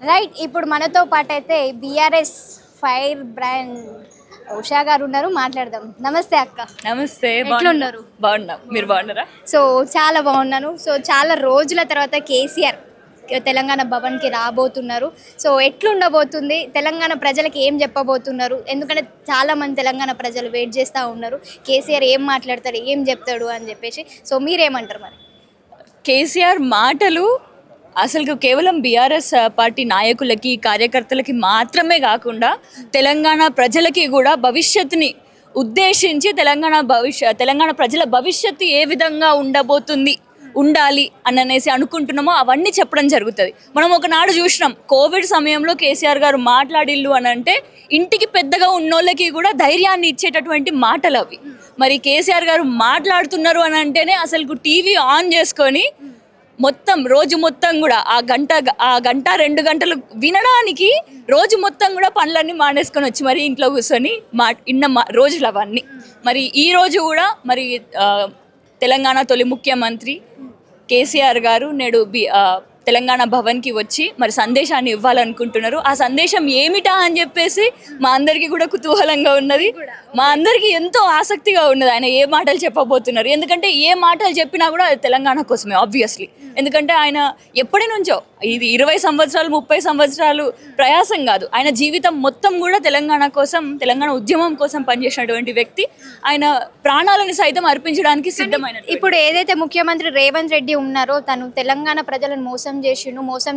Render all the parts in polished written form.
Right. ఇప్పుడు మనతో పాటు అయితే బీఆర్ఎస్ ఫైర్ బ్రాండ్ ఉషా గారు ఉన్నారు, మాట్లాడదాం. నమస్తే అక్క. నమస్తే. ఎట్లున్నారు? బాగున్నా, మీరు బాగున్నారా? సో చాలా బాగున్నాను. సో చాలా రోజుల తర్వాత కేసీఆర్ తెలంగాణ భవన్కి రాబోతున్నారు. సో ఎట్లుండబోతుంది, తెలంగాణ ప్రజలకు ఏం చెప్పబోతున్నారు? ఎందుకంటే చాలామంది తెలంగాణ ప్రజలు వెయిట్ చేస్తూ ఉన్నారు, కేసీఆర్ ఏం మాట్లాడతాడు, ఏం చెప్తాడు అని చెప్పేసి. సో మీరేమంటారు మరి? కేసీఆర్ మాటలు అసలు కేవలం బీఆర్ఎస్ పార్టీ నాయకులకి కార్యకర్తలకి మాత్రమే కాకుండా తెలంగాణ ప్రజలకి కూడా భవిష్యత్తుని ఉద్దేశించి తెలంగాణ ప్రజల భవిష్యత్తు ఏ విధంగా ఉండాలి అనేసి అనుకుంటున్నామో అవన్నీ చెప్పడం జరుగుతుంది. మనం ఒకనాడు చూసినాం, కోవిడ్ సమయంలో కేసీఆర్ గారు మాట్లాడిల్లు అని అంటే ఇంటికి పెద్దగా ఉన్నోళ్ళకి కూడా ధైర్యాన్ని ఇచ్చేటటువంటి మాటలు అవి. మరి కేసీఆర్ గారు మాట్లాడుతున్నారు అని అంటేనే అసలు టీవీ ఆన్ చేసుకొని మొత్తం రోజు మొత్తం కూడా ఆ గంట 2 గంటలు వినడానికి రోజు మొత్తం కూడా పనులన్నీ మానేసుకొని వచ్చి మరి ఇంట్లో కూర్చొని రోజులు అవన్నీ. మరి ఈ రోజు కూడా మరి తెలంగాణ తొలి ముఖ్యమంత్రి కేసీఆర్ గారు నేడు తెలంగాణ భవన్కి వచ్చి మరి సందేశాన్ని ఇవ్వాలనుకుంటున్నారు. ఆ సందేశం ఏమిటా అని చెప్పేసి మా అందరికీ కూడా కుతూహలంగా ఉన్నది, మా అందరికీ ఎంతో ఆసక్తిగా ఉన్నది. ఆయన ఏ మాటలు చెప్పబోతున్నారు, ఎందుకంటే ఏ మాటలు చెప్పినా కూడా అది తెలంగాణ కోసమే ఆబ్వియస్లీ. ఎందుకంటే ఆయన ఎప్పటి నుంచో ఇది 20 సంవత్సరాలు 30 సంవత్సరాలు ప్రయాసం కాదు, ఆయన జీవితం మొత్తం కూడా తెలంగాణ కోసం, తెలంగాణ ఉద్యమం కోసం పనిచేసినటువంటి వ్యక్తి. ఆయన ప్రాణాలను సైతం అర్పించడానికి సిద్ధమైన. ఇప్పుడు ఏదైతే ముఖ్యమంత్రి రేవంత్ రెడ్డి ఉన్నారో తను తెలంగాణ ప్రజలను మోసం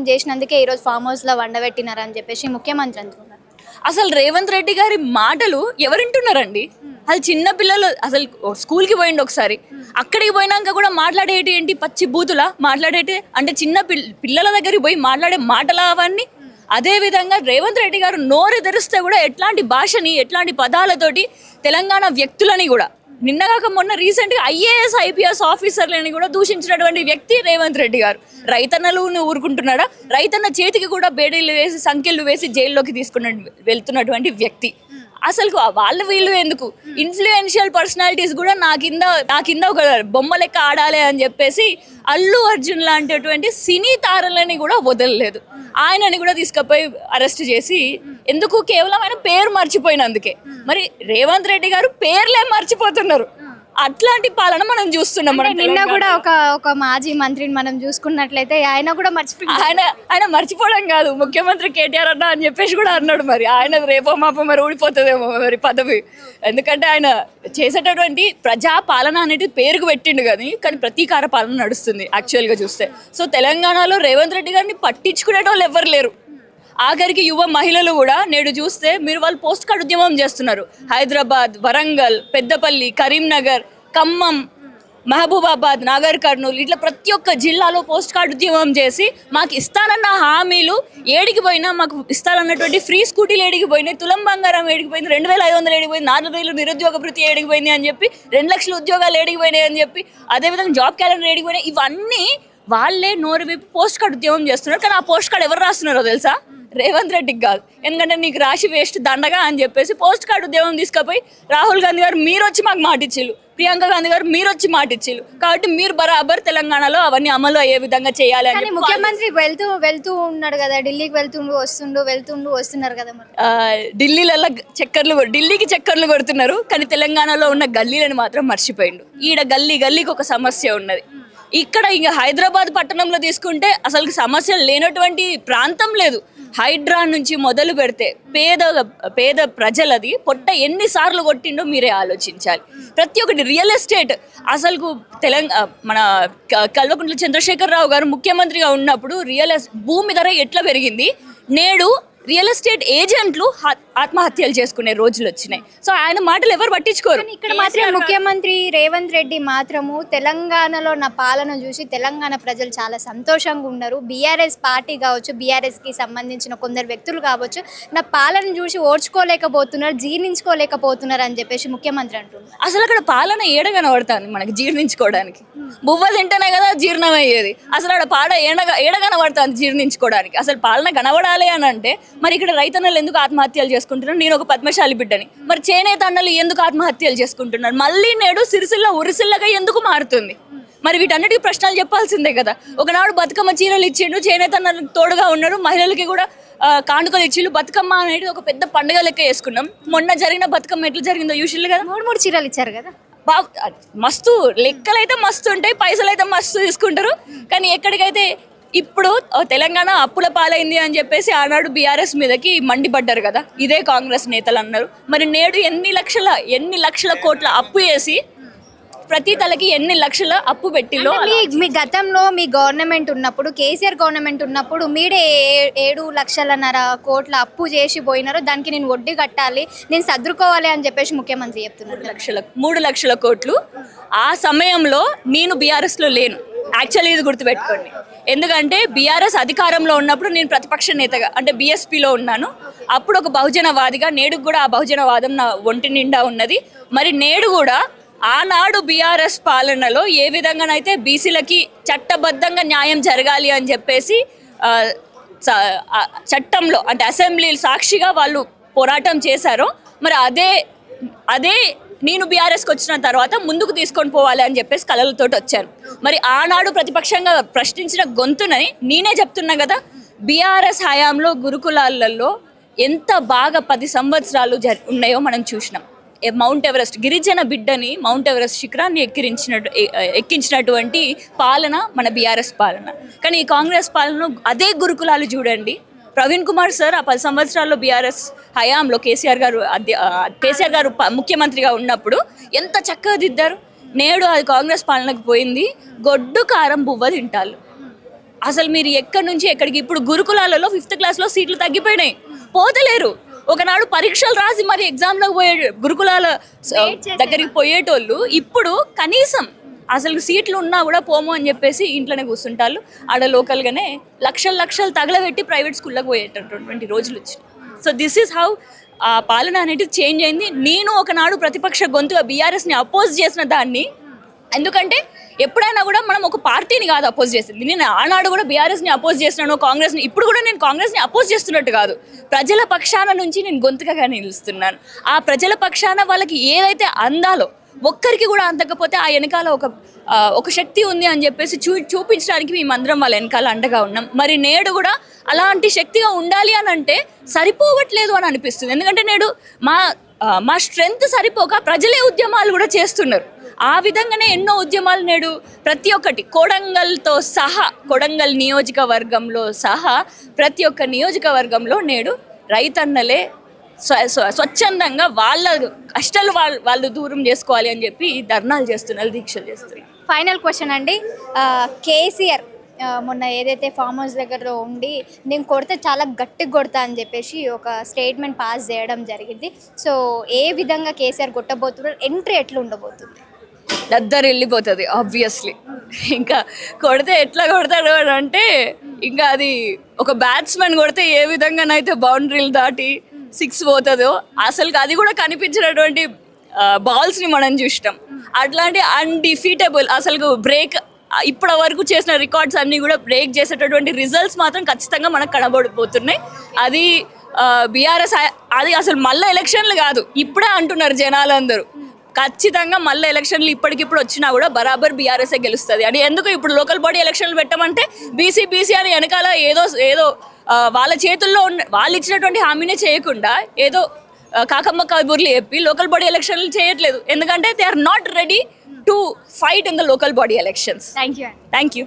చేసినందుకే ఈరోజు ఫామ్ హౌస్ లో వండబెట్టినారు అని చెప్పేసి ముఖ్యమంత్రి అంటున్నారు. అసలు రేవంత్ రెడ్డి గారి మాటలు ఎవరింటున్నారండి? అసలు చిన్న పిల్లలు అసలు స్కూల్కి పోయిండు ఒకసారి, అక్కడికి పోయినాక కూడా మాట్లాడేటి ఏంటి పచ్చి బూతులా మాట్లాడేటి, అంటే చిన్న పిల్లల దగ్గరికి పోయి మాట్లాడే మాటలా అవన్నీ. అదేవిధంగా రేవంత్ రెడ్డి గారు నోరు తెరిస్తే కూడా ఎట్లాంటి భాషని ఎట్లాంటి పదాలతోటి తెలంగాణ వ్యక్తులని కూడా నిన్నగాక మొన్న రీసెంట్గా IAS IPS ఆఫీసర్లని కూడా దూషించినటువంటి వ్యక్తి రేవంత్ రెడ్డి గారు. రైతన్నలు ఊరుకుంటున్నాడా? రైతన్న చేతికి కూడా బేడీలు వేసి సంఖ్యలు వేసి జైల్లోకి వెళ్తున్నటువంటి వ్యక్తి. అసలు వీళ్ళు ఎందుకు ఇన్ఫ్లుయెన్షియల్ పర్సనాలిటీస్ కూడా నా కింద ఒక బొమ్మ లెక్క ఆడాలి అని చెప్పేసి అల్లు అర్జున్ లాంటిటువంటి సినీ తారలని కూడా వదలలేదు. ఆయనని కూడా తీసుకుపోయి అరెస్ట్ చేసి, ఎందుకు? కేవలం ఆయన పేరు మర్చిపోయినందుకే. మరి రేవంత్ రెడ్డి గారు పేర్లే మర్చిపోతున్నారు. అట్లాంటి పాలన మనం చూస్తున్నాం. నిన్న కూడా ఒక మాజీ మంత్రిని మనం చూసుకున్నట్లయితే ఆయన కూడా ఆయన మర్చిపోవడం కాదు, ముఖ్యమంత్రి కేటీఆర్ అన్న అని చెప్పేసి కూడా అన్నాడు. మరి ఆయన రేపో మాపో మరి ఊడిపోతుందేమో మరి పదవి. ఎందుకంటే ఆయన చేసేటటువంటి ప్రజా పాలన అనేది పేరుకు పెట్టిండు కానీ ప్రతీకార పాలన నడుస్తుంది యాక్చువల్గా చూస్తే. సో తెలంగాణలో రేవంత్ రెడ్డి గారిని పట్టించుకునేటోళ్ళు ఎవ్వరు లేరు. ఆఖరికి యువ మహిళలు కూడా నేడు చూస్తే వాళ్ళు పోస్ట్ కార్డ్ ఉద్యమం చేస్తున్నారు. హైదరాబాద్, వరంగల్, పెద్దపల్లి, కరీంనగర్, ఖమ్మం, మహబూబాబాద్, నాగర్ కర్నూలు ఇట్లా ప్రతి ఒక్క జిల్లాలో పోస్ట్ కార్డ్ ఉద్యమం చేసి మాకు ఇస్తానన్న హామీలు ఏడికి పోయినా, మాకు ఇస్తానన్నటువంటి ఫ్రీ స్కూటీలు ఏడికి పోయినాయి, తులం బంగారం ఏడికి పోయింది, 2500 ఏడికి పోయింది, 4000 నిరుద్యోగ భృతి ఏడికి పోయింది అని చెప్పి, 2 లక్షల ఉద్యోగాలు ఏడికి పోయినాయి అని చెప్పి, అదేవిధంగా జాబ్ క్యాలెండర్ ఏడికి పోయినాయి. ఇవన్నీ వాళ్ళే నోరు విప్పి పోస్ట్ కార్డ్ ఉద్యమం చేస్తున్నారు. కానీ ఆ పోస్ట్ కార్డ్ ఎవరు రాస్తున్నారో తెలుసా? రేవంత్ రెడ్డికి కాదు. ఎందుకంటే నీకు రాశి వేస్ట్ దండగా అని చెప్పేసి పోస్ట్ కార్డు ఉద్యమం తీసుకుపోయి రాహుల్ గాంధీ గారు మీరు వచ్చి మాకు మాటిచ్చిళ్ళు, ప్రియాంక గాంధీ గారు మీరు వచ్చి మాటిచ్చిళ్ళు, కాబట్టి మీరు బరాబర్ తెలంగాణలో అవన్నీ అమలు అయ్యే విధంగా చేయాలి అని. ముఖ్యమంత్రి వెళ్తూ ఉన్నాడు కదా, ఢిల్లీకి వస్తున్నారు కదా. ఢిల్లీకి చక్కర్లు కొడుతున్నారు, కానీ తెలంగాణలో ఉన్న గల్లీలను మాత్రం మర్చిపోయిండు. ఈడ గల్లీకి ఒక సమస్య ఉన్నది. ఇక్కడ ఇంకా హైదరాబాద్ పట్టణంలో తీసుకుంటే అసలు సమస్యలు లేనటువంటి ప్రాంతం లేదు. హైడ్రా నుంచి మొదలు పెడితే పేద ప్రజలది పొట్ట ఎన్నిసార్లు కొట్టిండో మీరే ఆలోచించాలి. ప్రతి ఒక్కటి రియల్ ఎస్టేట్ అసలు మన కల్వకుంట్ల చంద్రశేఖరరావు గారు ముఖ్యమంత్రిగా ఉన్నప్పుడు భూమి ధర ఎట్లా పెరిగింది, నేడు రియల్ ఎస్టేట్ ఏజెంట్లు ఆత్మహత్యలు చేసుకునే రోజులు వచ్చినాయి. సో ఆయన మాటలు ఎవరు పట్టించుకోరు. ఇక్కడ మాత్రం ముఖ్యమంత్రి రేవంత్ రెడ్డి మాత్రము తెలంగాణలో నా పాలన చూసి తెలంగాణ ప్రజలు చాలా సంతోషంగా ఉన్నారు, బీఆర్ఎస్ పార్టీ కావచ్చు, బీఆర్ఎస్కి సంబంధించిన కొందరు వ్యక్తులు కావచ్చు, నా పాలన చూసి ఓర్చుకోలేకపోతున్నారు, జీర్ణించుకోలేకపోతున్నారు అని చెప్పేసి ముఖ్యమంత్రి అంటున్నారు. అసలు అక్కడ పాలన ఏడగనబడతాను మనకి జీర్ణించుకోవడానికి, బువ్వ తింటేనే కదా జీర్ణం అయ్యేది. అసలు అక్కడ ఏడగనబడతాను జీర్ణించుకోవడానికి. అసలు పాలన కనబడాలి అని అంటే మరి ఇక్కడ రైతన్నలు ఎందుకు ఆత్మహత్యలు చేసుకుంటున్నారు? నేను ఒక పద్మశాలి బిడ్డని, మరి చేనేత అన్నలు ఎందుకు ఆత్మహత్యలు చేసుకుంటున్నారు? మళ్ళీ నేడు సిరిసిల్ల ఉరిసిల్లగా ఎందుకు మారుతుంది? మరి వీటన్నిటికీ ప్రశ్నలు చెప్పాల్సిందే కదా. ఒకనాడు బతుకమ్మ చీరలు ఇచ్చిండు, చేనేత తోడుగా ఉన్నారు, మహిళలకి కూడా కానుకలు ఇచ్చిండు. బతుకమ్మ అనేది ఒక పెద్ద పండుగ లెక్క చేసుకున్నాం. మొన్న జరిగిన బతుకమ్మ ఎట్లా జరిగిందో యూజువల్ కదా, 3 చీరలు ఇచ్చారు కదా. మస్తు లెక్కలైతే మస్తు ఉంటాయి, పైసలు అయితే మస్తు తీసుకుంటారు. కానీ ఎక్కడికైతే ఇప్పుడు తెలంగాణ అప్పుల పాలైంది అని చెప్పేసి ఆనాడు బీఆర్ఎస్ మీదకి మండిపడ్డారు కదా, ఇదే కాంగ్రెస్ నేతలు అన్నారు. మరి నేడు ఎన్ని లక్షల కోట్ల అప్పు చేసి ప్రతి తలకి ఎన్ని లక్షల అప్పు పెట్టిలో. మీ గతంలో మీ గవర్నమెంట్ ఉన్నప్పుడు, కేసీఆర్ గవర్నమెంట్ ఉన్నప్పుడు మీరే 7.5 కోట్ల అప్పు చేసి పోయినారు, దానికి నేను వడ్డీ కట్టాలి, నేను సర్దుకోవాలి అని చెప్పేసి ముఖ్యమంత్రి చెప్తున్నారు. 3 లక్షల కోట్లు. ఆ సమయంలో నేను బీఆర్ఎస్లో లేను. యాక్చువల్లీ ఇది గుర్తుపెట్టుకోండి, ఎందుకంటే బీఆర్ఎస్ అధికారంలో ఉన్నప్పుడు నేను ప్రతిపక్ష నేతగా అంటే బీఎస్పీలో ఉన్నాను. అప్పుడు ఒక బహుజనవాదిగా నేడు కూడా ఆ బహుజనవాదం నా ఒంటి నిండా ఉన్నది. మరి నేడు కూడా ఆనాడు బీఆర్ఎస్ పాలనలో ఏ విధంగానైతే బీసీలకి చట్టబద్ధంగా న్యాయం జరగాలి అని చెప్పేసి చట్టంలో అంటే అసెంబ్లీ సాక్షిగా వాళ్ళు పోరాటం చేశారో, మరి అదే నేను బీఆర్ఎస్కి వచ్చిన తర్వాత ముందుకు తీసుకొని పోవాలి అని చెప్పేసి కలలతోటి వచ్చాను. మరి ఆనాడు ప్రతిపక్షంగా ప్రశ్నించిన గొంతునని నేనే చెప్తున్నా కదా. బీఆర్ఎస్ హయాంలో గురుకులాలలో ఎంత బాగా 10 సంవత్సరాలు ఉన్నాయో మనం చూసినాం. మౌంట్ ఎవరెస్ట్ గిరిజన బిడ్డని మౌంట్ ఎవరెస్ట్ శిఖరాన్ని ఎక్కించినటువంటి పాలన మన బీఆర్ఎస్ పాలన. కానీ ఈ కాంగ్రెస్ పాలన అదే గురుకులాలు చూడండి. ప్రవీణ్ కుమార్ సార్ ఆ 10 సంవత్సరాల్లో బీఆర్ఎస్ హయాంలో కేసీఆర్ గారు ముఖ్యమంత్రిగా ఉన్నప్పుడు ఎంత చక్కగా దిద్దారు. నేడు అది కాంగ్రెస్ పాలనకు పోయింది, గొడ్డు కారం బువ్వ తింటారు. అసలు మీరు ఎక్కడి నుంచి ఎక్కడికి, ఇప్పుడు గురుకులాలలో 5th క్లాస్లో సీట్లు తగ్గిపోయినాయి, పోతలేరు. ఒకనాడు పరీక్షలు రాసి మరి ఎగ్జామ్లోకి పోయే గురుకులాల దగ్గరికి పోయేటోళ్ళు ఇప్పుడు కనీసం అసలు సీట్లు ఉన్నా కూడా పోము అని చెప్పేసి ఇంట్లోనే కూర్చుంటారు. ఆడ లోకల్గానే లక్షలు తగలబెట్టి ప్రైవేట్ స్కూల్లోకి పోయేటటువంటి రోజులు వచ్చినాయి. సో దిస్ ఈజ్ హౌ ఆ పాలన అనేది చేంజ్ అయింది. నేను ఒకనాడు ప్రతిపక్ష గొంతుగా బీఆర్ఎస్ని అపోజ్ చేసిన దాన్ని, ఎందుకంటే ఎప్పుడైనా కూడా మనం ఒక పార్టీని కాదు అపోజ్ చేసింది. నేను ఆనాడు కూడా బీఆర్ఎస్ని అపోజ్ చేస్తున్నాను, కాంగ్రెస్ని, ఇప్పుడు కూడా నేను కాంగ్రెస్ని అపోజ్ చేస్తున్నట్టు కాదు, ప్రజల పక్షాన నుంచి నేను గొంతుకగా నిలుస్తున్నాను. ఆ ప్రజల పక్షాన వాళ్ళకి ఏదైతే అందాలో ఒక్కరికి కూడా అందకపోతే ఆ వెనకాల ఒక శక్తి ఉంది అని చెప్పేసి చూపించడానికి మేమందరం వాళ్ళ వెనకాల అండగా ఉన్నాం. మరి నేడు కూడా అలాంటి శక్తిగా ఉండాలి అని అంటే సరిపోవట్లేదు అని అనిపిస్తుంది. ఎందుకంటే నేడు మా స్ట్రెంగ్త్ సరిపోక ప్రజలే ఉద్యమాలు కూడా చేస్తున్నారు. ఆ విధంగానే ఎన్నో ఉద్యమాలు నేడు ప్రతి ఒక్కటి కొడంగల్ నియోజకవర్గంలో సహా ప్రతి ఒక్క నియోజకవర్గంలో నేడు రైతన్నలే స్వచ్ఛందంగా వాళ్ళ కష్టాలు వాళ్ళు దూరం చేసుకోవాలి అని చెప్పి ధర్నాలు చేస్తున్నారు, దీక్షలు చేస్తున్నారు. ఫైనల్ క్వశ్చన్ అండి, కేసీఆర్ మొన్న ఏదైతే ఫామ్ హౌస్ దగ్గరలో ఉండి నేను కొడితే చాలా గట్టిగా కొడతా అని చెప్పేసి ఒక స్టేట్మెంట్ పాస్ చేయడం జరిగింది. సో ఏ విధంగా కేసీఆర్ కొట్టబోతున్నారు, ఎంట్రీ ఎట్లా ఉండబోతుంది? దద్దరు వెళ్ళిపోతుంది ఆబ్వియస్లీ. ఇంకా కొడితే ఎట్లా కొడతాడు అని అంటే, ఇంకా అది ఒక బ్యాట్స్మెన్ కొడితే ఏ విధంగానైతే బౌండరీలు దాటి 6 పోతుందో అసలు అది కూడా కనిపించినటువంటి బాల్స్ని మనం చూసినాం. అట్లాంటి అన్డిఫీటబుల్ అసలు బ్రేక్ ఇప్పటి వరకు చేసిన రికార్డ్స్ అన్నీ కూడా బ్రేక్ చేసేటటువంటి రిజల్ట్స్ మాత్రం ఖచ్చితంగా మనకు కనబడిపోతున్నాయి. అది బీఆర్ఎస్ అది అసలు మళ్ళీ ఎలక్షన్లు కాదు, ఇప్పుడే అంటున్నారు జనాలందరూ. ఖచ్చితంగా మళ్ళీ ఎలక్షన్లు ఇప్పటికిప్పుడు వచ్చినా కూడా బరాబర్ బీఆర్ఎస్ఏ గెలుస్తుంది. అని ఎందుకు ఇప్పుడు లోకల్ బాడీ ఎలక్షన్లు పెట్టమంటే బీసీ అని వెనకాల ఏదో వాళ్ళ చేతుల్లో వాళ్ళు ఇచ్చినటువంటి హామీనే చేయకుండా ఏదో కాకమ్మ కబూర్లు చెప్పి లోకల్ బాడీ ఎలక్షన్లు చేయట్లేదు. ఎందుకంటే they are not ready to fight in the local body elections. Thank you.